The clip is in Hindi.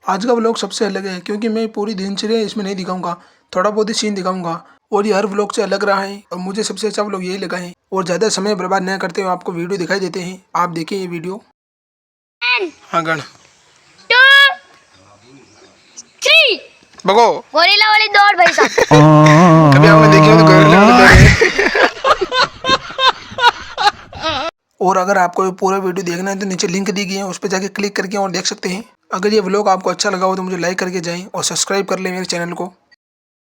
आज का व्लॉग सबसे अलग है क्योंकि मैं पूरी दिनचर्या इसमें नहीं दिखाऊंगा, थोड़ा बहुत ही सीन दिखाऊंगा और ये हर व्लॉग से अलग रहा है और मुझे सबसे अच्छा व्लॉग यही लगा है। और ज़्यादा समय बर्बाद न करते हुए आपको वीडियो दिखाई देते हैं, आप देखिए ये वीडियो। हाँ गण 2 3 भगो गोरिल्ला वाली दौड़ भाई साहब। कभी आपने देखी हो तो गोरिल्ला वाली दौड़ है। और अगर आपको ये पूरा वीडियो देखना है तो नीचे लिंक दी गई है, उस पर जाके क्लिक करके और देख सकते हैं। अगर ये व्लॉग आपको अच्छा लगा हो तो मुझे लाइक करके जाएं और सब्सक्राइब कर लें मेरे चैनल को।